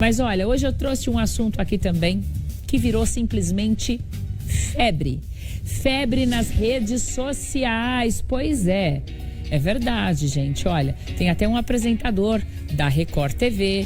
Mas olha, hoje eu trouxe um assunto aqui também que virou simplesmente febre. Febre nas redes sociais. Pois é, é verdade, gente. Olha, tem até um apresentador da Record TV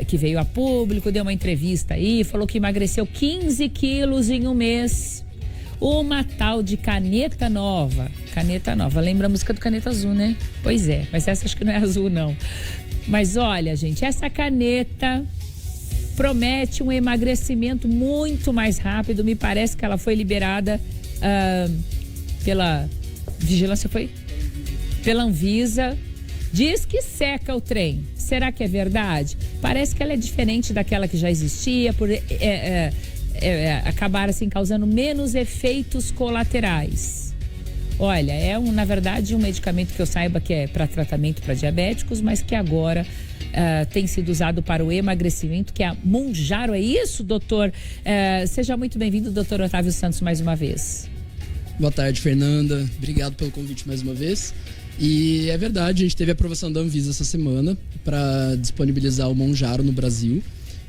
que veio a público, deu uma entrevista aí, falou que emagreceu 15 quilos em um mês. Uma tal de caneta nova. Caneta nova. Lembra a música do Caneta Azul, né? Pois é, mas essa acho que não é azul, não. Mas olha, gente, essa caneta promete um emagrecimento muito mais rápido. Me parece que ela foi liberada pela vigilância, pela Anvisa. Diz que seca o trem. Será que é verdade? Parece que ela é diferente daquela que já existia, por acabar assim causando menos efeitos colaterais. Olha, na verdade um medicamento que eu saiba que é para tratamento para diabéticos, mas que agora tem sido usado para o emagrecimento, que é a Mounjaro. É isso, doutor? Seja muito bem-vindo, doutor Otávio Santos, mais uma vez. Boa tarde, Fernanda. Obrigado pelo convite mais uma vez. E é verdade, a gente teve a aprovação da Anvisa essa semana para disponibilizar o Mounjaro no Brasil.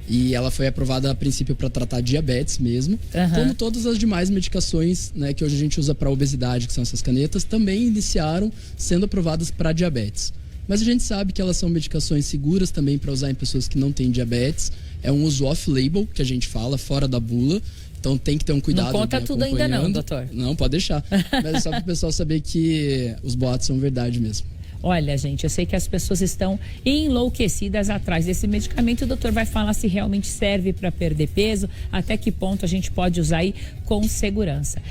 E ela foi aprovada a princípio para tratar diabetes mesmo, como todas as demais medicações, né, que hoje a gente usa para obesidade, que são essas canetas, também iniciaram sendo aprovadas para diabetes. Mas a gente sabe que elas são medicações seguras também para usar em pessoas que não têm diabetes. É um uso off-label, que a gente fala, fora da bula. Então tem que ter um cuidado. Não conta tudo ainda não, doutor. Não, pode deixar. Mas é só para o pessoal saber que os boatos são verdade mesmo. Olha, gente, eu sei que as pessoas estão enlouquecidas atrás desse medicamento. O doutor vai falar se realmente serve para perder peso, até que ponto a gente pode usar aí com segurança.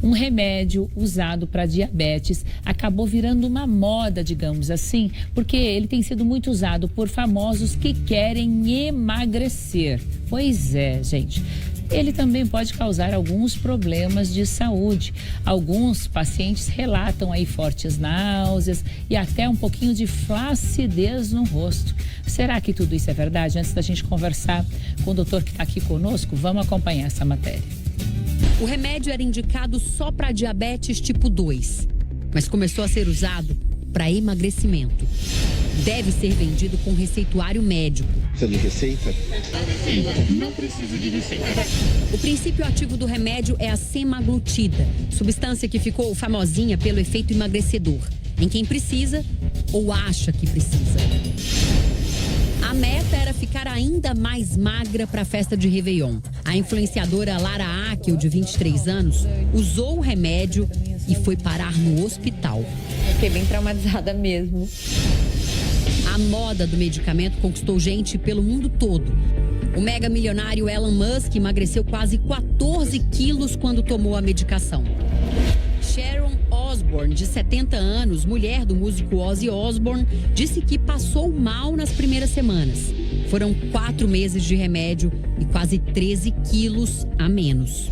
Um remédio usado para diabetes acabou virando uma moda, digamos assim, porque ele tem sido muito usado por famosos que querem emagrecer. Pois é, gente. Ele também pode causar alguns problemas de saúde. Alguns pacientes relatam aí fortes náuseas e até um pouquinho de flacidez no rosto. Será que tudo isso é verdade? Antes da gente conversar com o doutor que está aqui conosco, vamos acompanhar essa matéria. O remédio era indicado só para diabetes tipo 2, mas começou a ser usado para emagrecimento. Deve ser vendido com receituário médico. Precisa de receita? Não precisa de receita. O princípio ativo do remédio é a semaglutida, substância que ficou famosinha pelo efeito emagrecedor, em quem precisa ou acha que precisa. A meta era ficar ainda mais magra para a festa de Réveillon. A influenciadora Lara Akel, de 23 anos, usou o remédio e foi parar no hospital. Fiquei bem traumatizada mesmo. A moda do medicamento conquistou gente pelo mundo todo. O mega milionário Elon Musk emagreceu quase 14 quilos quando tomou a medicação. Sharon Osbourne, de 70 anos, mulher do músico Ozzy Osbourne, disse que passou mal nas primeiras semanas. Foram 4 meses de remédio e quase 13 quilos a menos.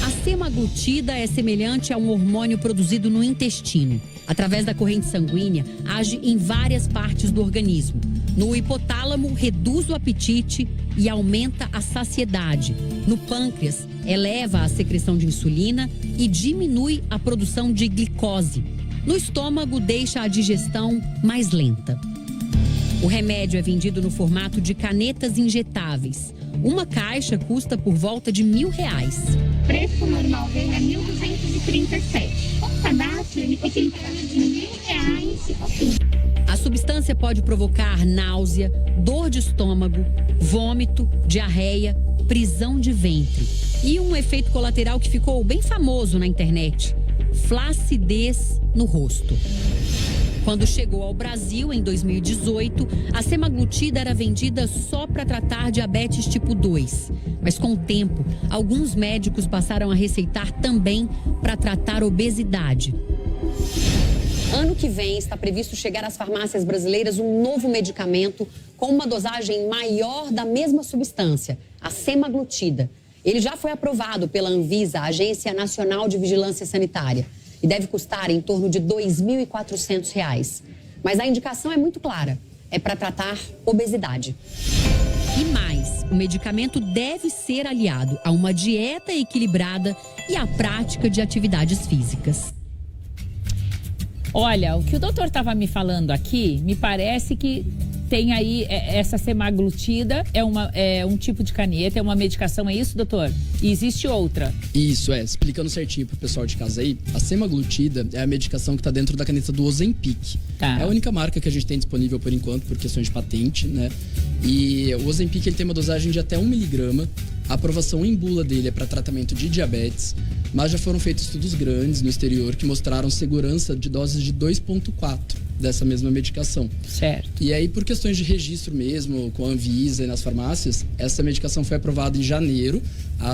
A semaglutida é semelhante a um hormônio produzido no intestino. Através da corrente sanguínea, age em várias partes do organismo. No hipotálamo, reduz o apetite e aumenta a saciedade. No pâncreas, eleva a secreção de insulina e diminui a produção de glicose. No estômago, deixa a digestão mais lenta. O remédio é vendido no formato de canetas injetáveis. Uma caixa custa por volta de R$1.000. O preço normal dele é R$1.237. Com cadastro, ele fica em torno de R$1.000. A substância pode provocar náusea, dor de estômago, vômito, diarreia, prisão de ventre. E um efeito colateral que ficou bem famoso na internet: flacidez no rosto. Quando chegou ao Brasil, em 2018, a semaglutida era vendida só para tratar diabetes tipo 2. Mas com o tempo, alguns médicos passaram a receitar também para tratar obesidade. Ano que vem está previsto chegar às farmácias brasileiras um novo medicamento com uma dosagem maior da mesma substância, a semaglutida. Ele já foi aprovado pela Anvisa, a Agência Nacional de Vigilância Sanitária, e deve custar em torno de R$2.400. Mas a indicação é muito clara, é para tratar obesidade. E mais, o medicamento deve ser aliado a uma dieta equilibrada e à prática de atividades físicas. Olha, o que o doutor estava me falando aqui, me parece que tem aí essa semaglutida, é um tipo de caneta, é uma medicação, é isso, doutor? E existe outra? Isso, explicando certinho pro pessoal de casa aí, a semaglutida é a medicação que tá dentro da caneta do Ozempic. Tá. É a única marca que a gente tem disponível por enquanto, por questões de patente, né? E o Ozempic, ele tem uma dosagem de até 1 miligrama. A aprovação em bula dele é para tratamento de diabetes, mas já foram feitos estudos grandes no exterior que mostraram segurança de doses de 2,4 dessa mesma medicação. Certo. E aí, por questões de registro mesmo, com a Anvisa e nas farmácias, essa medicação foi aprovada em janeiro,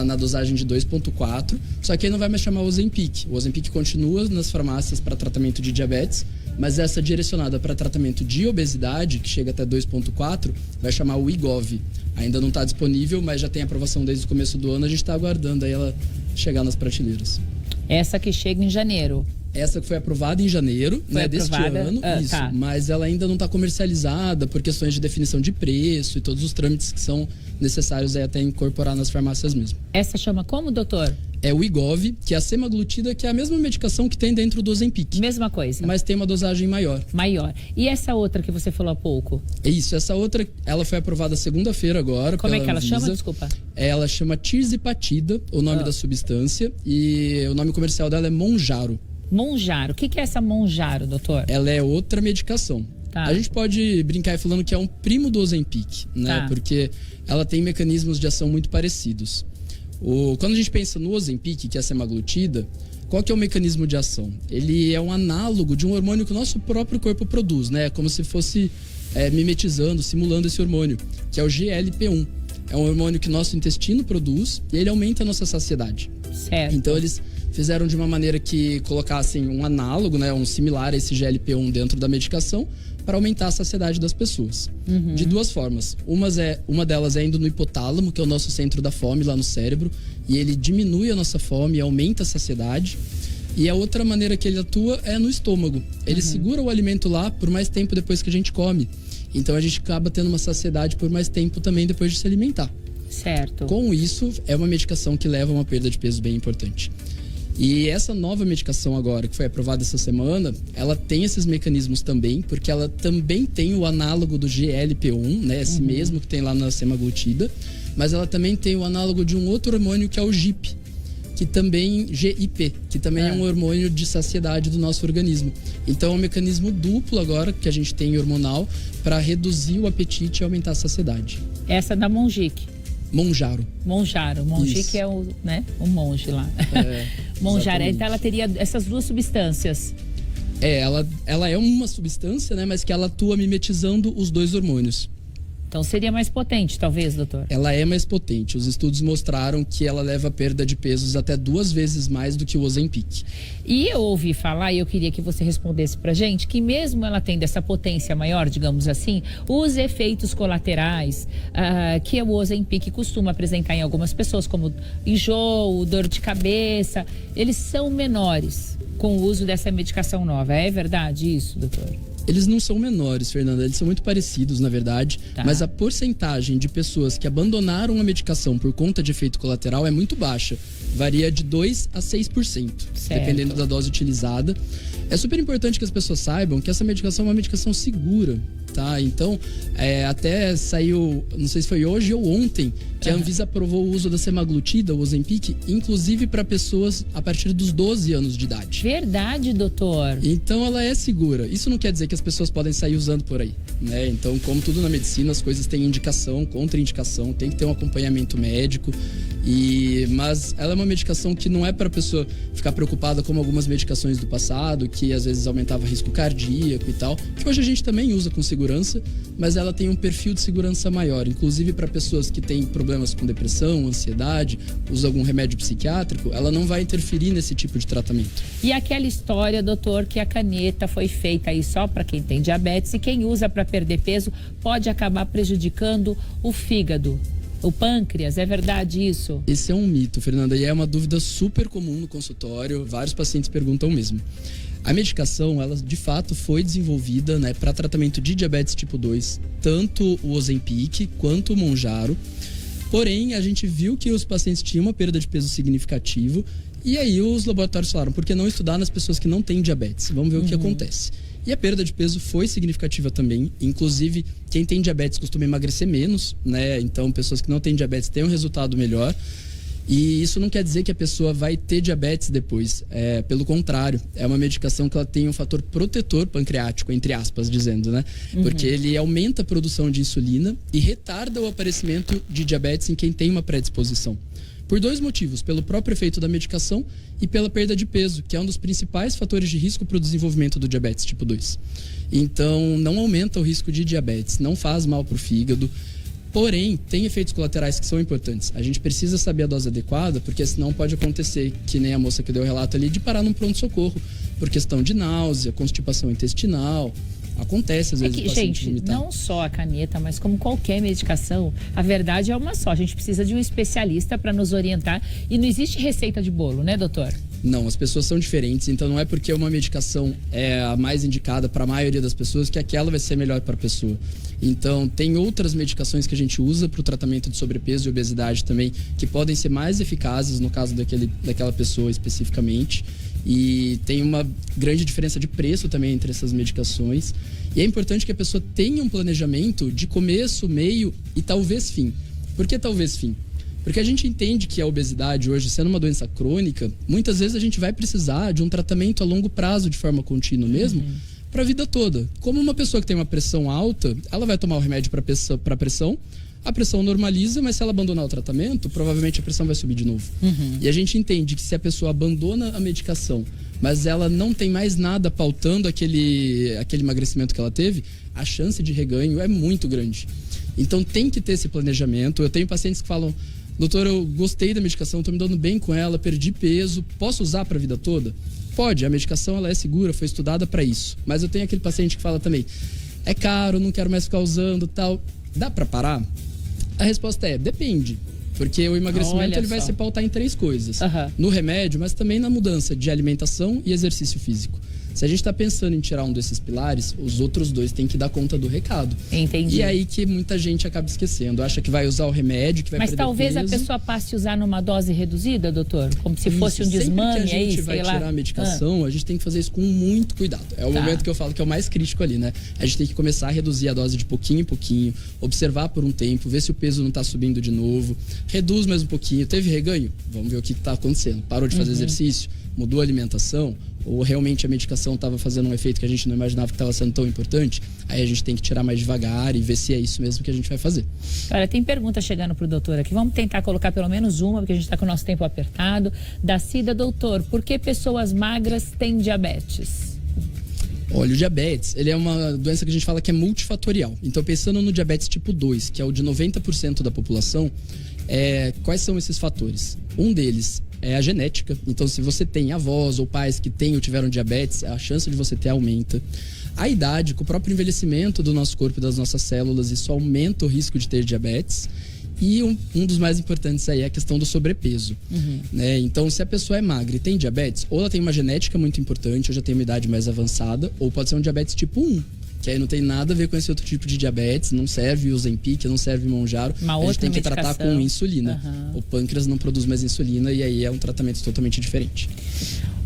na dosagem de 2,4, só que aí não vai mais chamar Ozempic. O Ozempic continua nas farmácias para tratamento de diabetes, mas essa direcionada para tratamento de obesidade, que chega até 2,4, vai chamar o Wegovy. Ainda não está disponível, mas já tem aprovação desde o começo do ano, a gente está aguardando aí ela chegar nas prateleiras. Essa que chega em janeiro. Essa que foi aprovada em janeiro, Foi deste ano, isso, tá. mas ela ainda não está comercializada por questões de definição de preço e todos os trâmites que são necessários aí até incorporar nas farmácias mesmo. Essa chama como, doutor? É o Wegovy, que é a semaglutida, que é a mesma medicação que tem dentro do Ozempic. Mesma coisa. Mas tem uma dosagem maior. Maior. E essa outra que você falou há pouco? Isso, essa outra, ela foi aprovada segunda-feira agora. Como é que ela Anvisa. chama? Desculpa. Ela chama tirzepatida, o nome da substância, e o nome comercial dela é Mounjaro. Mounjaro. O que é essa Mounjaro, doutor? Ela é outra medicação. Tá. A gente pode brincar falando que é um primo do Ozempic, né? Tá. Porque ela tem mecanismos de ação muito parecidos. Quando a gente pensa no Ozempic, que é a semaglutida, qual que é o mecanismo de ação? Ele é um análogo de um hormônio que o nosso próprio corpo produz, né? Como se fosse mimetizando, simulando esse hormônio, que é o GLP-1. É um hormônio que nosso intestino produz e ele aumenta a nossa saciedade. Certo. Então eles fizeram de uma maneira que colocassem um análogo, né, um similar a esse GLP-1 dentro da medicação para aumentar a saciedade das pessoas. De duas formas. Uma delas é indo no hipotálamo, que é o nosso centro da fome lá no cérebro, e ele diminui a nossa fome e aumenta a saciedade. E a outra maneira que ele atua é no estômago. Ele segura o alimento lá por mais tempo depois que a gente come. Então a gente acaba tendo uma saciedade por mais tempo também depois de se alimentar. Certo. Com isso, é uma medicação que leva a uma perda de peso bem importante. E essa nova medicação agora, que foi aprovada essa semana, ela tem esses mecanismos também, porque ela também tem o análogo do GLP-1, né? Esse mesmo que tem lá na semaglutida, mas ela também tem o análogo de um outro hormônio que é o GIP, que também é um hormônio de saciedade do nosso organismo. Então é um mecanismo duplo agora que a gente tem hormonal para reduzir o apetite e aumentar a saciedade. Essa da Monjic. Mounjaro. Monjic Isso. é o monge lá. Mounjaro. Exatamente. Então ela teria essas duas substâncias. Ela é uma substância, né, mas que ela atua mimetizando os dois hormônios. Então seria mais potente, talvez, doutor? Ela é mais potente. Os estudos mostraram que ela leva a perda de pesos até 2 vezes mais do que o Ozempic. E eu ouvi falar, e eu queria que você respondesse pra gente, que mesmo ela tendo essa potência maior, digamos assim, os efeitos colaterais que o Ozempic costuma apresentar em algumas pessoas, como enjoo, dor de cabeça, eles são menores com o uso dessa medicação nova. É verdade isso, doutor? Eles não são menores, Fernanda, eles são muito parecidos, na verdade, Tá. mas a porcentagem de pessoas que abandonaram a medicação por conta de efeito colateral é muito baixa. Varia de 2% a 6%, Certo. dependendo da dose utilizada. É super importante que as pessoas saibam que essa medicação é uma medicação segura, tá? Então, até saiu, não sei se foi hoje ou ontem, que a Anvisa aprovou o uso da semaglutida, o Ozempic, inclusive para pessoas a partir dos 12 anos de idade. Verdade, doutor. Então ela é segura. Isso não quer dizer que as pessoas podem sair usando por aí, né? Então, como tudo na medicina, as coisas têm indicação, contraindicação, tem que ter um acompanhamento médico. Mas ela é uma medicação que não é para a pessoa ficar preocupada como algumas medicações do passado, que às vezes aumentava risco cardíaco e tal, que hoje a gente também usa com segurança, mas ela tem um perfil de segurança maior, inclusive para pessoas que têm problemas com depressão, ansiedade, usa algum remédio psiquiátrico, ela não vai interferir nesse tipo de tratamento. E aquela história, doutor, que a caneta foi feita aí só para quem tem diabetes e quem usa para perder peso pode acabar prejudicando o fígado, o pâncreas, é verdade isso? Esse é um mito, Fernanda, e é uma dúvida super comum no consultório, vários pacientes perguntam mesmo. A medicação, ela de fato foi desenvolvida, né, para tratamento de diabetes tipo 2, tanto o Ozempic quanto o Mounjaro. Porém, a gente viu que os pacientes tinham uma perda de peso significativo E aí os laboratórios falaram, por que não estudar nas pessoas que não têm diabetes? Vamos ver o que acontece. E a perda de peso foi significativa também. Inclusive, quem tem diabetes costuma emagrecer menos, né? Então, pessoas que não têm diabetes têm um resultado melhor. E isso não quer dizer que a pessoa vai ter diabetes depois. Pelo contrário, é uma medicação que ela tem um fator protetor pancreático, entre aspas, dizendo, né? Porque ele aumenta a produção de insulina e retarda o aparecimento de diabetes em quem tem uma predisposição. Por 2 motivos, pelo próprio efeito da medicação e pela perda de peso, que é um dos principais fatores de risco para o desenvolvimento do diabetes tipo 2. Então, não aumenta o risco de diabetes, não faz mal para o fígado, porém, tem efeitos colaterais que são importantes. A gente precisa saber a dose adequada, porque senão pode acontecer, que nem a moça que deu o relato ali, de parar num pronto-socorro, por questão de náusea, constipação intestinal. Acontece, às vezes, o paciente gente, vomitar. não só a caneta, mas como qualquer medicação, a verdade é uma só. A gente precisa de um especialista para nos orientar. E não existe receita de bolo, né, doutor? Não, as pessoas são diferentes, então não é porque uma medicação é a mais indicada para a maioria das pessoas que aquela vai ser melhor para a pessoa. Então, tem outras medicações que a gente usa para o tratamento de sobrepeso e obesidade também, que podem ser mais eficazes no caso daquela pessoa especificamente. E tem uma grande diferença de preço também entre essas medicações. E é importante que a pessoa tenha um planejamento de começo, meio e talvez fim. Por que talvez fim? Porque a gente entende que a obesidade hoje, sendo uma doença crônica, muitas vezes a gente vai precisar de um tratamento a longo prazo, de forma contínua mesmo, para a vida toda. Como uma pessoa que tem uma pressão alta, ela vai tomar o remédio para pressão, a pressão normaliza, mas se ela abandonar o tratamento, provavelmente a pressão vai subir de novo. E a gente entende que se a pessoa abandona a medicação, mas ela não tem mais nada pautando aquele emagrecimento que ela teve, a chance de reganho é muito grande. Então tem que ter esse planejamento. Eu tenho pacientes que falam, doutor, eu gostei da medicação, estou me dando bem com ela, perdi peso, posso usar para a vida toda? Pode, a medicação ela é segura, foi estudada para isso. Mas eu tenho aquele paciente que fala também, é caro, não quero mais ficar usando, tal. Dá para parar? A resposta é, depende. Porque o emagrecimento ele vai se pautar em 3 coisas. No remédio, mas também na mudança de alimentação e exercício físico. Se a gente está pensando em tirar um desses pilares, os outros 2 têm que dar conta do recado. Entendi. E aí que muita gente acaba esquecendo. Acha que vai usar o remédio, que vai perder peso. Mas talvez a pessoa passe a usar numa dose reduzida, doutor? Como se fosse um desmame aí, sei lá. Sempre que a gente vai tirar a medicação, a gente tem que fazer isso com muito cuidado. É o momento que eu falo que é o mais crítico ali, né? A gente tem que começar a reduzir a dose de pouquinho em pouquinho, observar por um tempo, ver se o peso não está subindo de novo, reduz mais um pouquinho. Teve reganho? Vamos ver o que está acontecendo. Parou de fazer exercício? Mudou a alimentação? Ou realmente a medicação estava fazendo um efeito que a gente não imaginava que estava sendo tão importante? Aí a gente tem que tirar mais devagar e ver se é isso mesmo que a gente vai fazer. Olha, tem pergunta chegando pro doutor aqui. Vamos tentar colocar pelo menos uma, porque a gente está com o nosso tempo apertado. Da Cida, doutor, por que pessoas magras têm diabetes? Olha, o diabetes, ele é uma doença que a gente fala que é multifatorial. Então, pensando no diabetes tipo 2, que é o de 90% da população, quais são esses fatores? Um deles é a genética. Então, se você tem avós ou pais que têm ou tiveram diabetes, a chance de você ter aumenta. A idade, com o próprio envelhecimento do nosso corpo e das nossas células, isso aumenta o risco de ter diabetes. E um dos mais importantes aí é a questão do sobrepeso. Né? Então, se a pessoa é magra e tem diabetes, ou ela tem uma genética muito importante, ou já tem uma idade mais avançada, ou pode ser um diabetes tipo 1. Que aí não tem nada a ver com esse outro tipo de diabetes, não serve o Ozempic, não serve o Monjaro. A gente tem que tratar com insulina. O pâncreas não produz mais insulina e aí é um tratamento totalmente diferente.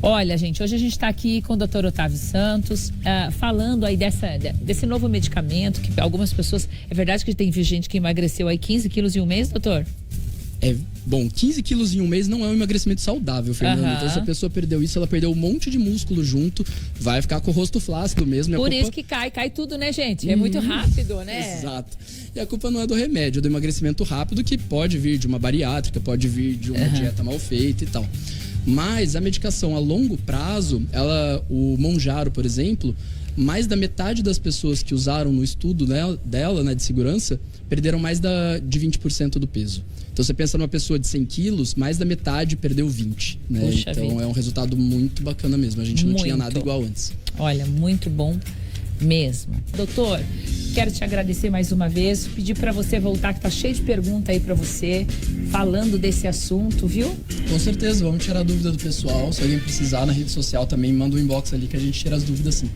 Olha, gente, hoje a gente está aqui com o Dr. Otávio Santos, falando aí desse novo medicamento, que algumas pessoas... É verdade que tem gente que emagreceu aí 15 quilos em um mês, doutor? Bom, 15 quilos em um mês não é um emagrecimento saudável, Fernanda. Então, se a pessoa perdeu isso, ela perdeu um monte de músculo junto, vai ficar com o rosto flácido mesmo. Por isso que cai tudo, né, gente? É muito rápido, né? Exato. E a culpa não é do remédio, é do emagrecimento rápido, que pode vir de uma bariátrica, pode vir de uma dieta mal feita e tal. Mas a medicação a longo prazo, o Monjaro, por exemplo, mais da metade das pessoas que usaram no estudo dela, né, de segurança, perderam mais de 20% do peso. Então, você pensa numa pessoa de 100 quilos, mais da metade perdeu 20, né? Puxa então, vida. É um resultado muito bacana mesmo. A gente não tinha nada igual antes. Olha, muito bom mesmo. Doutor, quero te agradecer mais uma vez, pedir para você voltar, que tá cheio de pergunta aí para você, falando desse assunto, viu? Com certeza, vamos tirar a dúvida do pessoal. Se alguém precisar na rede social também, manda um inbox ali que a gente tira as dúvidas sim.